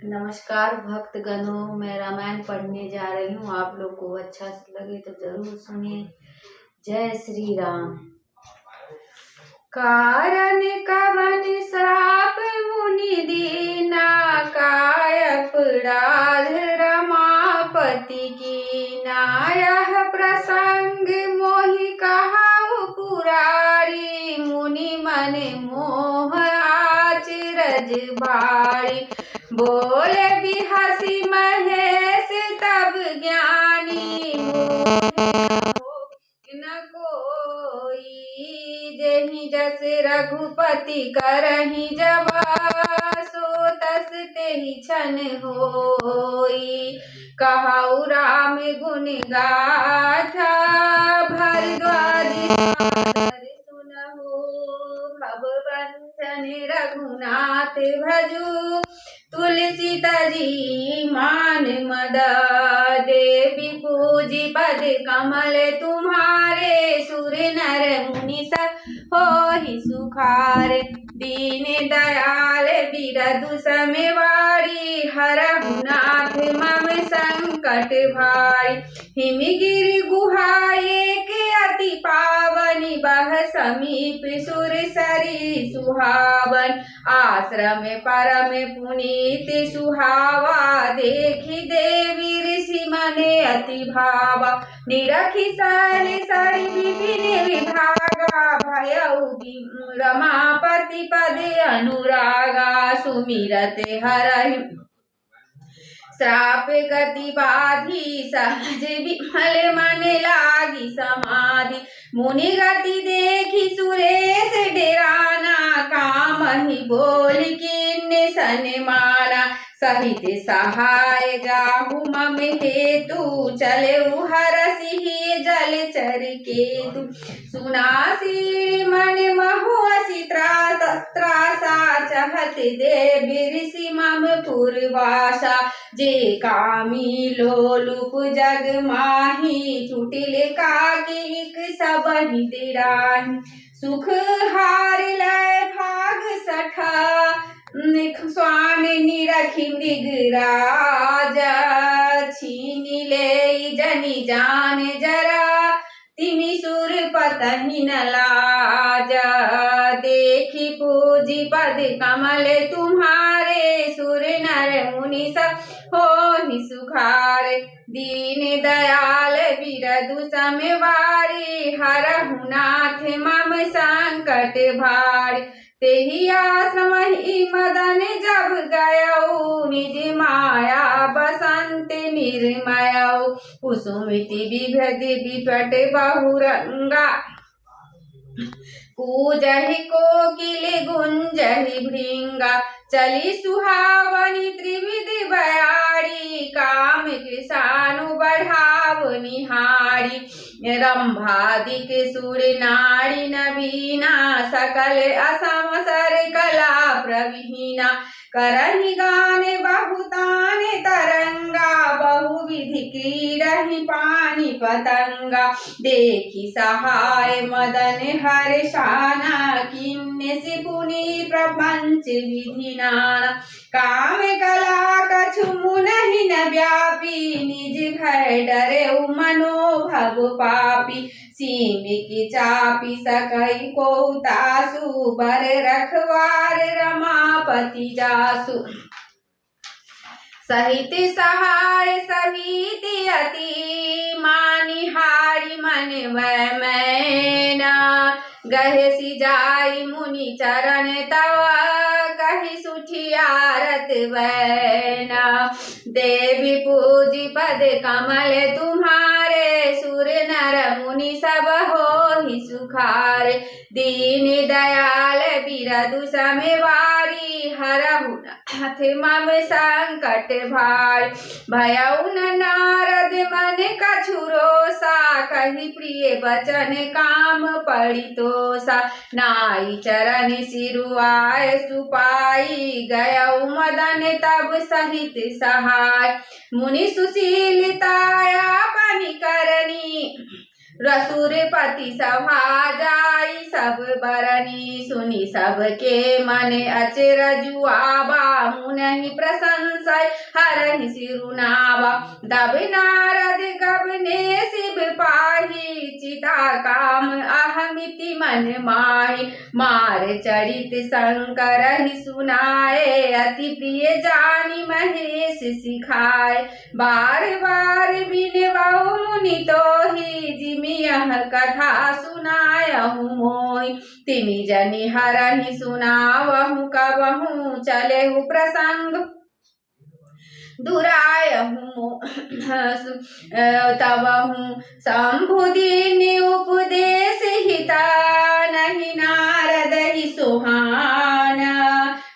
नमस्कार भक्तगणों, मैं रामायण पढ़ने जा रही हूँ। आप लोग को अच्छा लगे तो जरूर सुनिए। जय श्री राम। कारण कवन श्राप मुनि दीना, काय अपराध रमापति की नायः प्रसंग मोहि कहाऊ पुरारी, मुनि मन मोह आचरज भारी। बोले बिहसी महेश तब ज्ञानी, न कोई जेहि जस रघुपति करहि जवासो, तस तेहि छन होई। कहाऊ राम गुण गाथा, भरद्वाज सुनहु। भवभंजन रघुनाथ भजु, तुलसी तजी मान मदा। देवी पूजी पद कमल तुम्हारे, सुर नर मुनि सब होहि सुखारे। दीन दयाल बिरधु समवारी, हरहु नाथ मम संकट भारी। हिमगिरि गुहा एक अति पावनी, बह समीप सुर सरी सुहावन। आश्रम परम पुनीत सुहावा, देखि देवी ऋषि मने अति भावा। निरखि सहन सरि विपिन विभागा, भयउ रमापति पद अनुरागा। सुमिरत हरहि श्राप गति बाधी, सहज विमल मन लागी समाधि। मुनि गति देखि सुरेश डेराना, कामहि बोल किन्ने सन्माना। सहित सहाय जाहु मम हेतु, चलेउ हरषि जलचर केतु। सुनासी मन महुअसि त्रासा, चहत देव ऋषि मम पुरवासा। जे कामी लोलुप जग माही, कुटिल काकिक सबहि तिराही। सुख हार लय भाग सठा, स्वान निरखि मृगराजा। छीन ले जनि जान जरा, तिमि सुर पतहि न लाजा। देखि पूजी पद कमल तुम्हारे, सुर नर मुनि सब होहि सुखारे। दीन दयाल बिरधु समवारी, हरहु नाथ मम संकट भारी। तेहि आश्रम ही मदन जब गयऊ, निज माया बसंत निर्मयऊ। कुसुमिति विभ्रति विपट बहुरंगा, कूजहि कोकिल गुंजहि भृंगा। चली सुहावनी त्रिविधि बयारी, काम कृशानु बढ़ाव निहारी। रंभादिक सुर नारी नवीना, सकल असम सर कला प्रवीणा। करहि गान बहुतान तरंगा, बहुविधि क्रीडहि पानि पतंगा। देखि सहाय मदन हर्षाना, किन्ने से पुनि प्रपंच विधि नाना। काम कला कछु मुनहि न व्यापी, निज भय डरेउ मनोभव पापी। सीमिक चापि सकई को तासु, बर रखवार रमापति जासु। सहित सहाय सहित अति, मानिहारी मन वै मैना। गहे सिजाई मुनि चरण तव, कहि सुठियारत वैना। देवी पूजी पद कमल तुम्हारे, सुर नर मुनि सब होहि सुखारे। दीन दयाल बिरधु समवारी, हरहु नाथ मम संकट भारी। भयउ न नारद मन कछु रोसा, कहि प्रिय बचन काम पड़ि तोसा। नाई चरण सिरुआय सुपाई, गयउ मदन तब सहित सहाय। मुनि सुशीलताया पनि करनी, रसुर पति सभा जाई सब बरनी सुनी सबके मन अचरजु आवा मुनहि प्रशंसय हरहि सिरुनावा दब नारद गबने शिव पाही चिता काम अहमिति मन माही मार चरित शंकर ही सुनाए अति प्रिय जानी महेश सिखाए बार बार बिनवाऊ मुनि तो ही जिमि यह कथा सुनायहु मोहि तिनि जनि हरहि सुनावहु कबहु चलेहु प्रसंग दुरायहु तबहु शंभुदीनि उपदेश हिता नहीं नारद ही सुहाना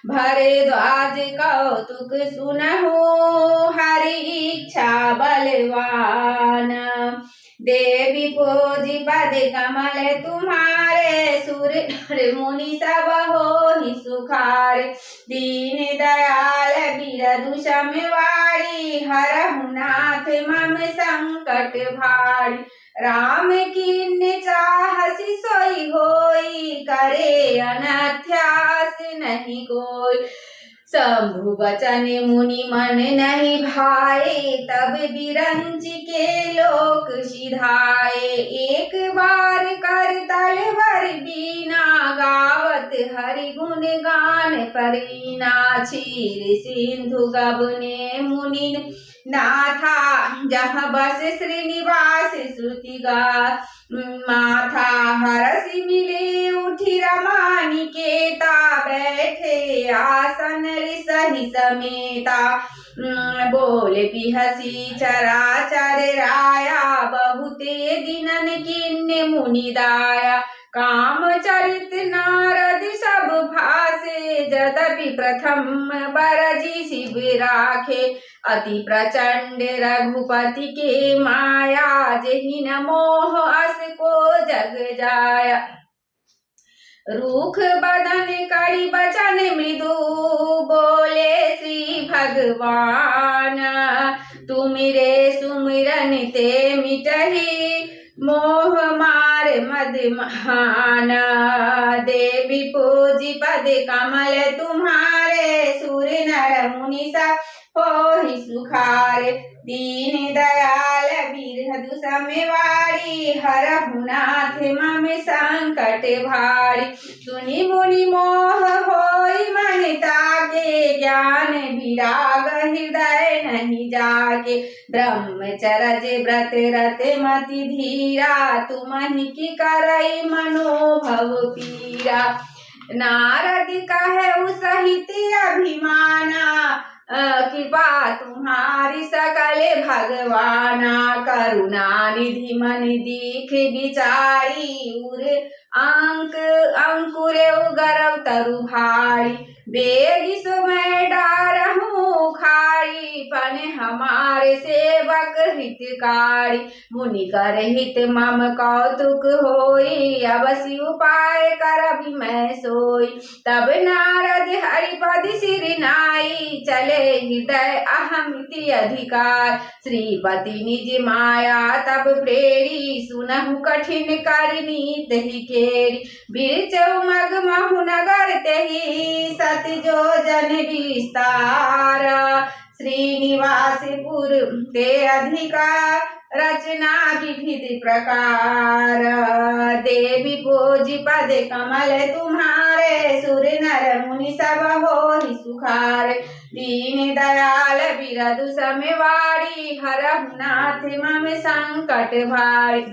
भरे द्वाज कौतुक सुनहु हरि इच्छा बलवान देवी पोजी पद कमल तुम्हारे सुर मुनि सब हो ही सुखार दीन दयाल बिरदु समवारी हरहु नाथ मम संकट भारी राम कीन्ह चाहसि सोई होई करे अनथ्यास नहीं कोई शंभु बचन मुनि मन नहीं भाए तब बिरंच के लोक सिधाए एक बार कर तलवर बीना गावत हरि गुण गान परीना क्षीर सिंधु गबने मुनि नाथा जहाँ बस श्रीनिवास श्रुति गा माथा हरसि मिले उठी रमानिकेता बैठे आसन सही समेता बोले बिहसी चराचर राया बहुते दिनन किन्ने मुनि दाया काम चरित नारद सब भासे जदपि प्रथम बरजी शिव राखे अति प्रचंड रघुपति के माया जहि न मोह अस को जग जाया रूख बदन कड़ी बचन मृदु बोले श्री भगवान तुमिरे सुमिरन ते मिटहि मोह मार मद महान देवी पूजी पद कमल तुम्हारे सुर नर मुनि सब होहि सुखार दीन दयाल बिरहदु समवारी हरहु नाथ मम संकट भारी सुनि मुनि मोह होई मन ताके ज्ञान विराग हृदय नहीं जाके ब्रह्मचर्य व्रत रत मति धीरा तुमहि की करई मनोभव पीरा नारद कहे सहित अभिमाना कृपा तुम्हारी सकले भगवाना करुणा निधि मन दीख बिचारी उरे अंकुर गरव तरु भारी बेगी सो मैं डारहूँ खारी पन हमारे सेवक हितकारी मुनि कर हित मम कौतुक होई अवश्य उपाय करबि मैं सोई तब नारद हरिपद सिर नाई चले हृदय अहमिति अधिकार श्रीपति निज माया तब प्रेरी सुनहु कठिन करनी तहि केरी बिरचौ मग महु नगर तहि सत जो जन विस्तार श्रीनिवासपुर ते अधिकार रचना विविध प्रकार देवी पूजी पद कमल तुम्हारे सुर नर मुनि सब होहि सुखार दीन दयाल बिरदु समवारी हरहु नाथ मम संकट भारी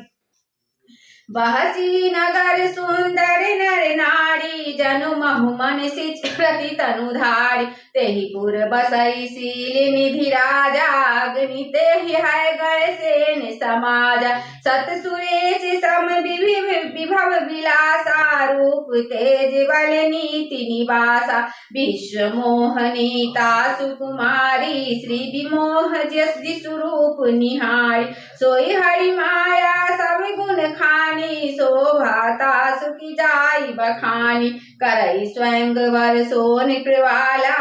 बहसी नगर सुंदर नर नारी जनु महु मन सिच प्रति तनु धारी तेहि पुर बसई शील निधि राजा अग्नि तेहि है गए सेन समाज सत सुरेश सम विभव विलासा रूप तेज बल नीति निवासा विश्व मोहनीता सुकुमारी श्री विमोह जस स्वरूप निहारी सोई हरि माया सब गुण खान जानी शोभाता सुखी जाई बखानी करई स्वयं वर सोन कृवाला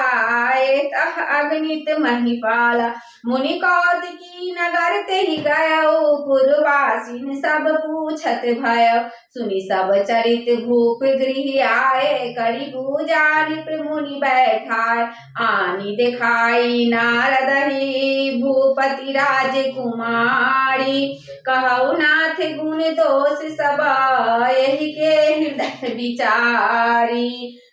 तह अगणित महिपाला मुनि कौतिकी नगर ते ही गयो पुरवासिन सब पूछत भयो सुनि सब चरित भूप गृह आए करी पूजा निप मुनि बैठाए आनी दिखाई नारद ही भूपति राजकुमारी कहु नाथ गुण दोष सब यही के हृदय विचारी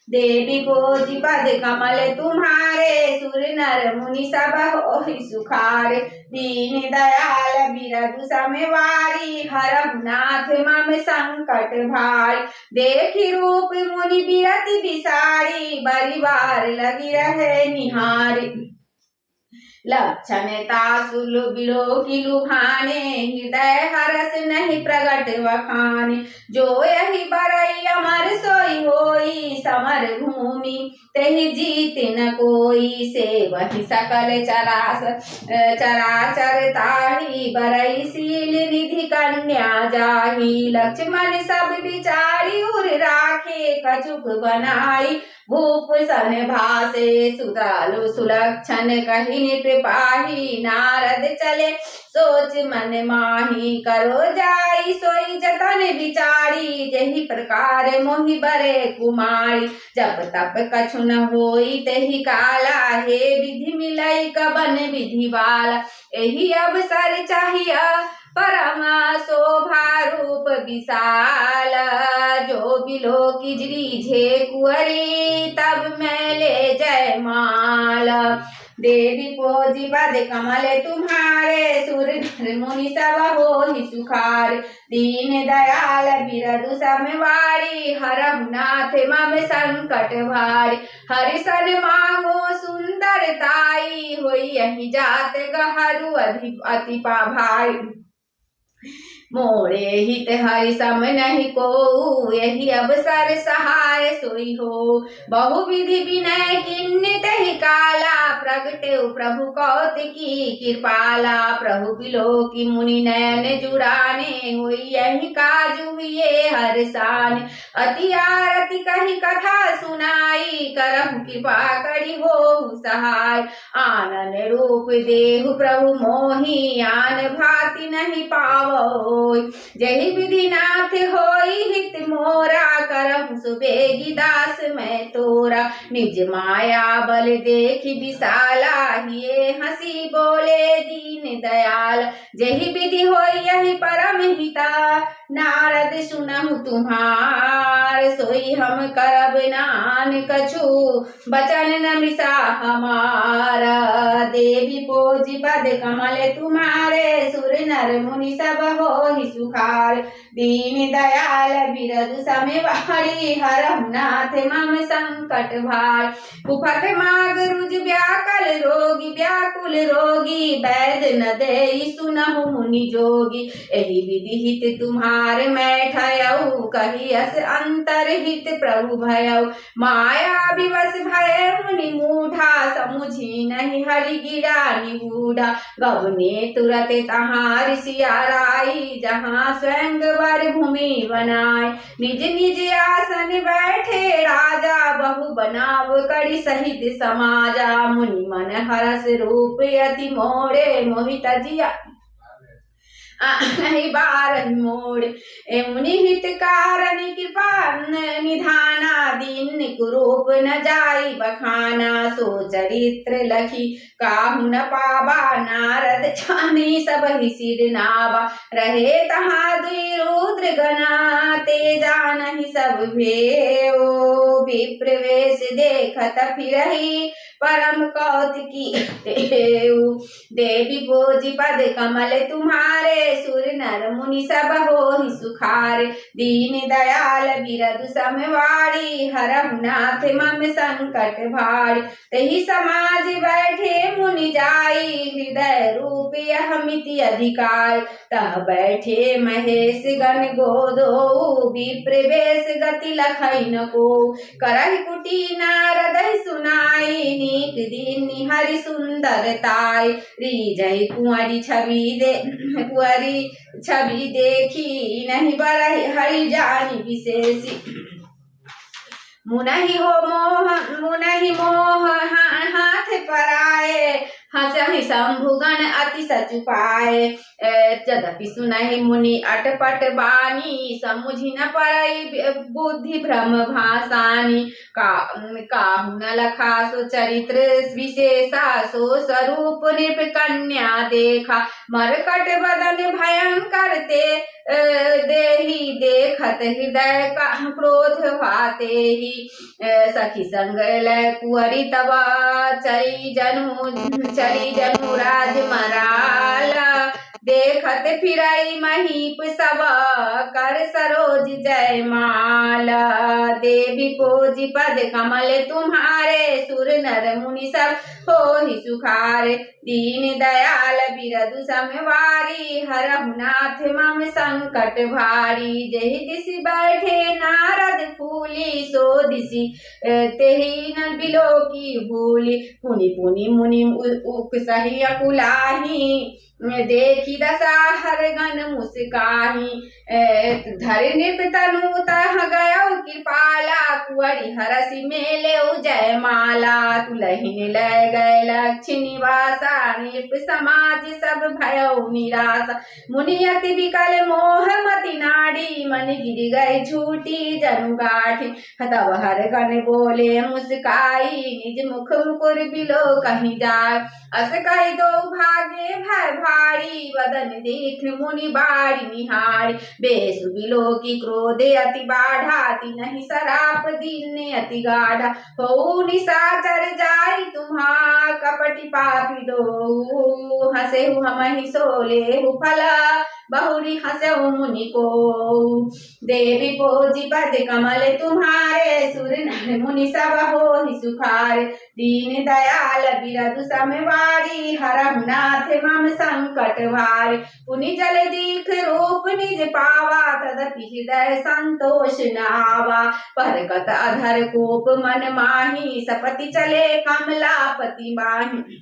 देवी बोझि पद कमल तुम्हारे सुर नर मुनि सब होहि सुखारे दीन दयाल बिरधु समवारी हरहु नाथ मम संकट भारी देखी रूप मुनि बिरति बिसारी बड़ी बार लगी रहे निहारी लक्षण तासुल बिलो की लुभाने हृदय हरस नहीं प्रगट वखाने जो यही बरई अमर सोई होई समर भूमि तेहि जीत न कोई से वही सकल चराचर ताही बरई सील निधि कन्या जाही लक्ष्मण सब विचारी उर राखे कछुक बनाई भूप सन भासे सुदालु सुलक्षण कही निप पाही नारद चले सोच मन माही करो जाई सोई जतन विचारी जही प्रकार मोहि बरे कुमारी जब तप कछु न होई तेहि काला हे विधि मिलई कबन विधि वाला एही अवसर चाहिए परम शोभा रूप विशाल जो बिलो किजरी झे कुंवरी तब मैं ले जय माल देवी पोजी पद कमल तुम्हारे सुर नर मुनि सब होहि सुखार दीन दयाल बिरधु समवारी हरहु नाथ मम संकट भारी हरि सन मांगो सुंदर ताई होई यही जात गहरू अति भाई मोरे हित हरि सम नहीं को यही अवसर सहाय सोई हो बहु विधि विनय किन्नित ही काला प्रगटे प्रभु कौतिकी कृपाला प्रभु बिलो की मुनि नयन जुड़ाने हुई यही काजु ये हर सान अति आरती कही कथा सुनाई करहु कृपा करी हो सहाय आनन रूप देहु प्रभु मोहि आन भाति नहीं पावो जही विधि नाथ होई हित मोरा करहु सुबेगी दास मैं तोरा निज माया बल देखी विशाला ये हंसी बोले दीन दयाल जही विधि होई यही परम हिता नारद सुनहु तुम्हार सोई हम करब नान कछु बचन न मिसा हमारा देवी पोजी पद कमल तुम्हारे सुर नर मुनि सब होहि सुखार दीन दयाल बिरधु समवारी हरहु नाथ मम संकट भार कुफत माग रुज व्याकल रोगी व्याकुल रोगी वैद न देई सुनहु मुनि जोगी एहि विधि हित तुम्हार मैं ठयऊ कही अस अंतर हित प्रभु भयऊ माया विवश भय मुनि मूढ़ा समुझी नहीं हरि गिरा निगूढ़ा गवने तुरत तहार सियाराई जहाँ स्वयं वर भूमि बनाए निज निज आसन बैठे राजा बहु बनाव करी सहित समाजा मुनि मन हरस रूप अति मोड़े मोहित जिया नहीं बार मोड़ मुनि हित कारण कृपा निधाना दीन कुरूप न जाई बखाना सो चरित्र लखी काहु न पावा नारद जानी सब ही सिर नावा रहे तहाँ दुई रुद्र गना ते जानहि सब भेओ विप्रवेश देखत फिरहि परम कौतिकी देवी भोजी पद कमल तुम्हारे सुर नर मुनि सब होहि सुखार दीन दयाल बिरधु समवारी हरहु नाथ मम संकट भारी तही समाज बैठे मुनि जाई हृदय रूप रूप यह मिति अधिकार। तह बैठे महेश गण गोदो विप्र वेश गति लखइन को। करहि कुटी नारद सुनाई नीक दीन हरि सुंदरताय। रीजहि कुंवरी छवि देखी नहीं बरहि हरि जानी विशेषी। मुनहि मोह हाथ पराए हंसहि शंभुगण अति सचु पाए। यद्यपि सुनहि मुनि अटपट बानी समुझि न परई बुद्धि भ्रम भासानी। काहु न लखा सो चरित्र विशेषा सो स्वरूप नृप कन्या देखा। मरकट बदन भयंकर ते देही देखत हृदय का क्रोध भाते ही। सखी संग लय कुंवरी तब चली जनु राज मराला। देखत फिरई महीप सब कर सरोज जयमाला। देवी पोजी पद कमल तुम्हारे सुर नर मुनि सब होहि सुखारे। दीन दयाल बिरदु समवारी हरहु नाथ मम संकट भारी। जेहि दिसि बैठे नारद फूली सो दिसि तेहि न बिलोकी भूली। पुनि पुनि मुनि उकसहि अकुलाही देखी दशा हर गण मुस्काही। धर नृप तनु तह गयो कृपाला कुंवरी हरसि मेले जयमाला। तुलहिन लय गए लक्ष्य निवासा नृप समाज सब भयो निराशा। मुनि अति विकल मोह मति नाड़ी मन गिर गए झूठी जनु गाठी। तब हर गण बोले मुस्काई निज मुख मुकुर बिलो कहीं जाय। अस कहि दो भागे भय भारी वदन देख मुनि बारी निहारी। बेसु बिलो की क्रोधे अति बाढ़ा नहीं सराप दीन अति गाढ़ा। हो निशाचर जाई तुम्हा कपटि पापी दो। हसे हमहि सोले फला बहुरी हसऊ मुनि को। देवी पोजी पद कमल तुम्हारे सुर नर मुनि सब होहि सुखारे। दीन दयाल बिरदु समवारी हरहु नाथ मम संकट भारी। पुनि जल दीख रूप निज पावा तदपि हृदय संतोष न आवा। परगत अधर कोप मन माही सपति चले कमलापति माही।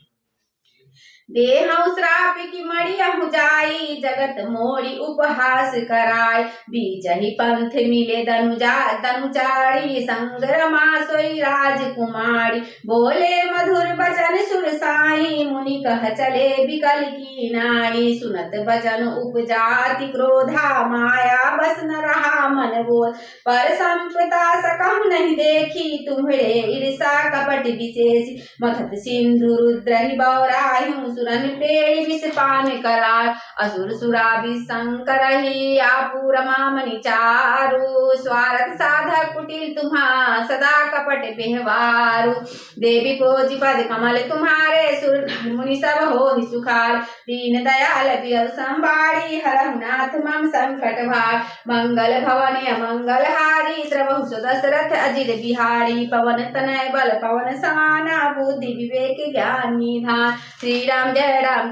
देहु श्राप की मड़ियहु जाई जगत मोरी उपहास कराय। बीचहि पंथ मिले दनुचारी संग्रमा सोई राजकुमारी। बोले मधुर बचन सुर साई मुनि कह चले बिकल की नाई। सुनत बचन उपजाति क्रोधा माया बस न रहा मन बोध। पर संपदा सकहु नहीं देखी तुम्हरे ईर्षा कपट विशेष। मथत सिंधु रुद्रहि बौराह्यु सुरन पेड़ विष पान कराय। असुर सुराबि संकरहि आपुर मामनि चारु। स्वार्थ साधक कुटिल तुम्हा सदा कपट व्यवहारु। देवी पोजी पद कमल तुम्हारे सुर मुनि सब होहि सुखार। दीन दयाल बिरदु संबारी हरहु नाथ मम संकट भार। मंगल भवन अमंगल हारी द्रवहु सो दशरथ अजिर बिहारी। पवन तनय बल पवन समाना बुद्धि विवेक ज्ञान निधान। श्री राम जय राम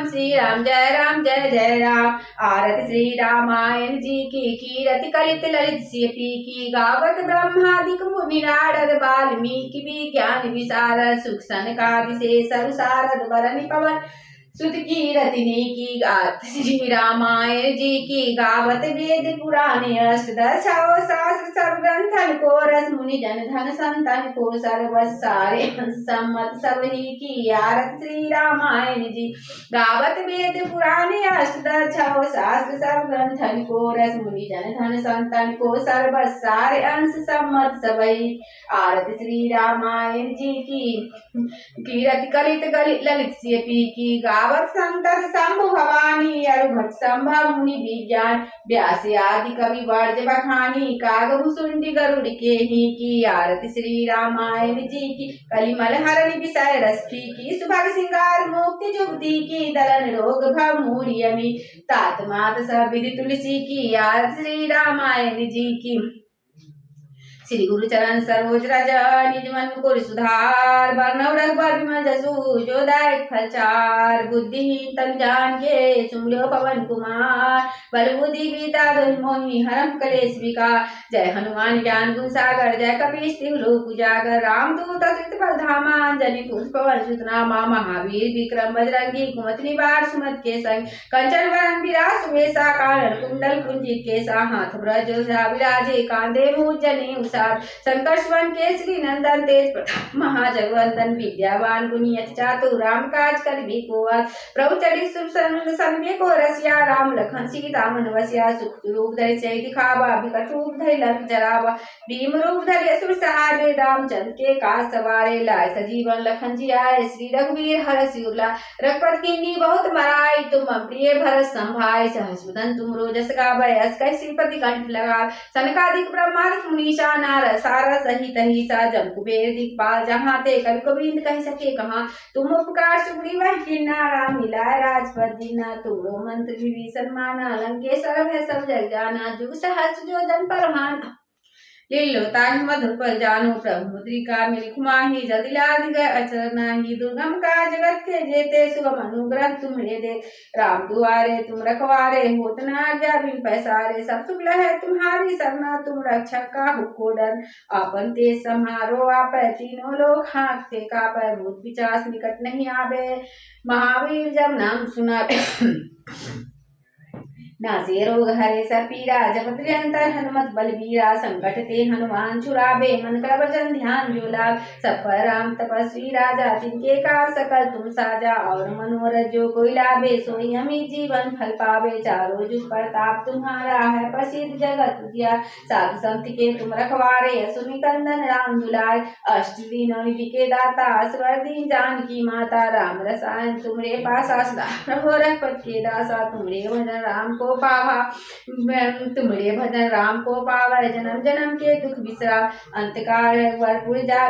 श्री राम जय जय राम। आरत श्री रामायण जी की कीरति कलित ललित सीपी की। गावत ब्रह्मादिक मुनि नारद वाल्मीकि विज्ञान विशारद। सुख सनकादि शेषर सारद बरनि पवन सुत कीरति की। गात श्री रामायण जी की गावत वेद पुराण अष्टदश शास्त्र सब ग्रंथन को रस। मुनि जन धन संतन को सर्वस सारे सम्मत सब ही की। आरत श्री रामायण जी गावत वेद पुराण अष्टदश शास्त्र सब ग्रंथन को रस। मुनि जन धन संतन को सर्वस सारे अंश सम्मत सब ही। आरत श्री रामायण जी की कीरति कलित ललित सीपी की। गावत संतत शंभु भवानी अरुभट संभव मुनि विज्ञान। व्यास आदि कवि वर्ज बखानी काग भुसुंडी गरुड़ के ही की। आरती श्री रामायण जी की कलिमल हरण विषय रस की। सुभग सिंगार मुक्ति जुक्ति की दलन रोग भव मूर्यमी। तात मात सब विधि तुलसी की। आरती श्री रामायण जी की श्री गुरु चरण सरोज रज निज मन मुकुर सुधार बरनउँ रघुबर बिमल जसु जो दायक फल चार बुद्धिहीन तनु जानिके सुमिरौ पवन कुमार बल बुद्धि विद्या दोहि मोहि हरम कलेश विकार जय हनुमान ज्ञान गुण सागर जय कपीश तिहु लोक उजागर रामदूत अतुलित बल धामा अंजनी पुंज पवन सुत नामा महावीर विक्रम बजरंगी कुमति निवार सुमति के संग कंचन वरन विराज सुबेसा कानन कुंडल कुंजित केसा हाथ ब्रज विराजे कांधे मूंज जनेऊ साथ शंकर सुवन केसरी नंदन तेज प्रताप महाजगवंदन विद्यावान गुणी अति चातुर राम काज करिबे को प्रभु चढ़ी संगे को रसिया राम लखन सीता मन बसिया सुख रूप धरि सिय दिखावा बिकट रूप धरि लंक जरावा भीम रूप धरि असुर सहारे रामचंद्र के काज सवारे लाए सजीवन लखन जियाए श्री रघुवीर हरषि उर लाए रघुपति कीन्ही बहुत बड़ाई तुम प्रिय भरत संभाई सहस बदन तुमरो जस गावै अस कहि श्रीपति कंठ लगावै सनकादिक ब्रह्मादिक मुनीसा नारद सारद सहित अहिसा जम कुबेर दिक्पाल जहाँ ते कवि गोविंद कहि सके कहाँ तुम उपकार सुग्रीव कीन्हा राम मिलाए राजपद दीन्हा तुमरो मंत्र विभीषण माना लंकेश्वर भय सब जग जाना जुग सहस्त्र जो जन पर भाना लीलो ताहि मधुर फल जानो प्रभु मुद्रिका मिलिख माहि जल्दी लादि गए अचर नाही दुर्गम काज जगत के जेते सुगम अनुग्रह तुम्हरे दे राम दुआरे तुम रखवारे होत न आज्ञा बिन पैसारे सब सुख लहै तुम्हारी सरना तुम रक्षक काहू को डर आपन तेज सम्हारो आपै तीनों लोक हाँकते कापै भूत पिशाच निकट नहीं आवे महावीर जब नाम सुनावे नासे रोग हरे सब पीरा जपत निरंतर हनुमत बलबीरा संकट ते हनुमान छुड़ावे मन कर वचन ध्यान जो लाभ सब पर राम तपस्वी राजा तिनके का सकल तुम साजा और मनोरथ जो कोई लाभे सोई अमित जीवन फल पावे चारों जुग प्रताप तुम्हारा है प्रसिद्ध जगत दिया साधु संत के तुम रखवारे असुनि कंदन राम दुलार अष्ट दीनों निधि के दाता स्वर दीन जानकी माता राम रसायन तुमरे पासा सदा रहो रघुपति के दासा तुमरे भजन राम को पावा तुमरे भजन राम को पावा जन्म जन्म के दुख बिसरा अंतकाल वरपुर जा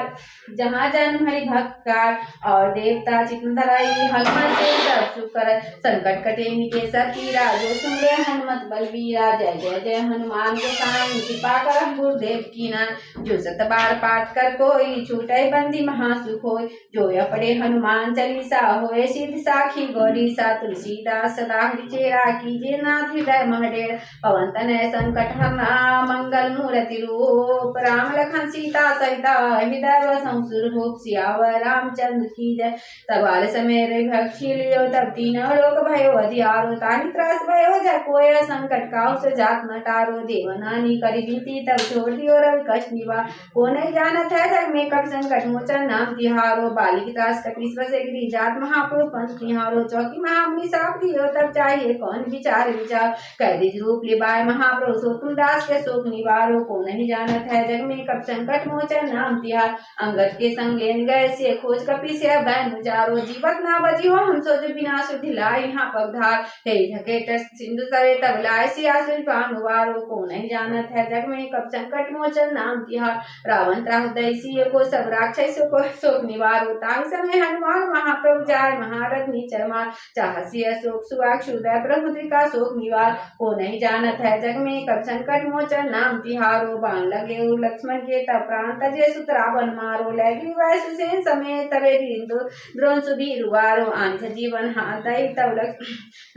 जहाँ जन्म हरि भक्त का और देवता चित्त धराई हनुमत से सब सुख कर संकट कटे निके सब पीरा जो सुमरे हनुमत बलबीरा जय जय जय हनुमान गोसाई कृपा कर गुरुदेव की नाम जो सत बार पाठ कर कोई छूटे बंदी महासुख होय जो यह पढ़े हनुमान चालीसा होए सिद्ध साखी गौरी सा तुलसीदास सदा हरि चेरा कीजे नाथ हृदय महडेर पवन तनय संकट हरना मंगल मूर्ति रूप राम लखन सीता सहित हृदय वसं सुरभूप सियावर रामचंद्र की जय तबाल समय रघुक्षी लियो तब तीनों लोक भयो अधियारो ताहि त्रास भयो जय कोय संकट काहु से जात न टारो देवनानी करि विनती तब छोड़ दियो रवि कष्ट निवार को नहीं जानत है जग में कब संकट मोचन नाम तिहारो बालिक त्रास कपीश्वर से गिरी जात महापुरुष पंथ तिहारो चौकी महामुनि साप दियो तब चाहिए कौन विचार विचार कैदिज रूप लिबाय महाप्रभु सो तुम दास के शोक निवारो को नहीं जानत है जग में कब संकट मोचन नाम तिहार अंगद के संग लेन गए से खोज कपि से बैन उजारो जीवत ना बजी हो हम सोच विनाश ढिलाए यहाँ पगधार हे झकेट सिंधु तवे तब लाए सियासुर प्राण उबारो को नहीं जानत है जग में कब संकट मोचन नाम तिहार रावण त्राह दैसी को सब राक्षस को शोक निवारो ताहि समय हनुमान महाप्रभु जाय महारथ नीचर मार चाहसी शोक सुवाक सुदय प्रमुद्रिका शोक निवार को नहीं जानत है जग में कब संकट मोचन नाम तिहारो बाण लगे लक्ष्मण के तब प्राण तजे सुत रावण मारो लगी वै सुसेन समेत तबे द्रोण सुबीर उबारो आन जीवन हाथ दई तब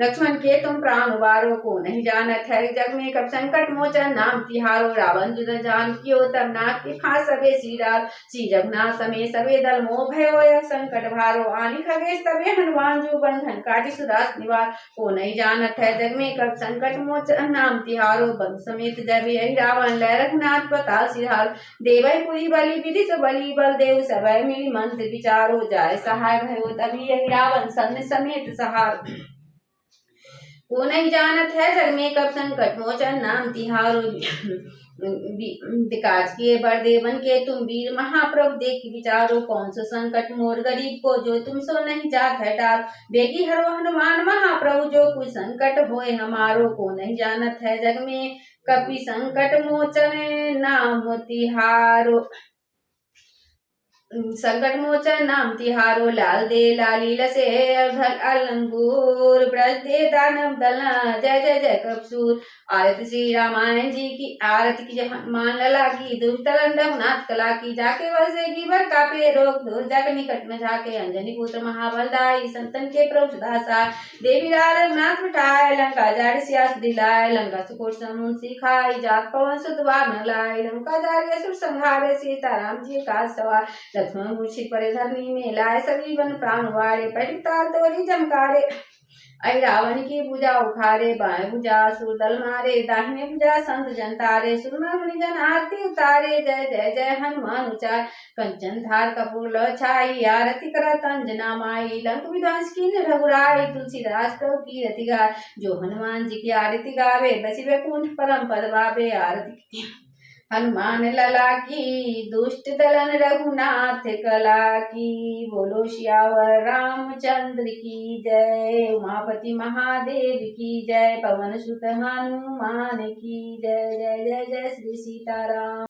लक्ष्मण के तुम प्राण उबारो को नहीं जानत है जग में कब संकट मोचन नाम तिहारो रावण जुद जान कियो तब नाग के फांस सबे सीरार सी जगन्नाथ समे सबे दल मोह भयो संकट भारो आनी खगेश तबे हनुमान जो बंधन काटी सुदास निवार को नहीं जानत है जग में कब संकट मोचन नाम तिहारो बंधु समेत जब यही रावण लय रघुनाथ पताल सिधार देवै पुरी बलि विधि सो बलि बल देव सभय मिली मंत्र विचारो जाय सहाय भयो तभी यही रावण सन्न समेत सहार को नहीं जानत है जग में कब संकट मोचन नाम तिहारो विकास किए बड़ देवन के तुम वीर महाप्रभु देख विचारो कौन सो संकट मोर गरीब को जो तुम सो नहीं जात है टाल बेगी हरो हनुमान महाप्रभु जो कुछ संकट होए हमारो को नहीं जानत है जग में कपि संकट मोचन नाम तिहारो संकट मोचन नाम तिहारो लाल दे लाली लसे अलंगूर ब्रज दे दानव दलना जय जय जय कपसूर। आरती श्री रामायण जी की आरती की जय हनुमान लला की दुष्ट नाथ कला की जाके वसेगी बर कापे रोग दूर जाके निकट में जाके अंजनी पुत्र महाबलदाई संतन के प्रभु सुदासा देवी नाथ मिटाए लंका जाड़ सियास दिलाए लंका सुकोट समुन सिखाई जात पवन सुत न लाए लंका जारी असुर संहारे सीता राम जी का सवार लक्ष्मण मूर्छित परे धरनी में लाए सभी वन प्राण वारे पटिताल तोरी जमकारे आई रावण की भुजा उखारे बाएं भुजा असुर दल मारे दाहिने भुजा संत जन तारे सुरनर मुनि जन आरती उतारे जय जय जय हनुमान उचार कंचन धार कपूर छाई आरती करत अंजना माई लंक विध्वंस की रघुराई तुलसीदास प्रभु की रति गाय जो हनुमान जी की आरती गावे बसी वैकुंठ परम पद पावे। आरती हनुमान लला की दुष्ट दलन रघुनाथ कला की बोलो श्यावर रामचंद्र की जय उमापति महादेव की जय पवन सुत हनुमान की जय जय जय जय श्री सीताराम।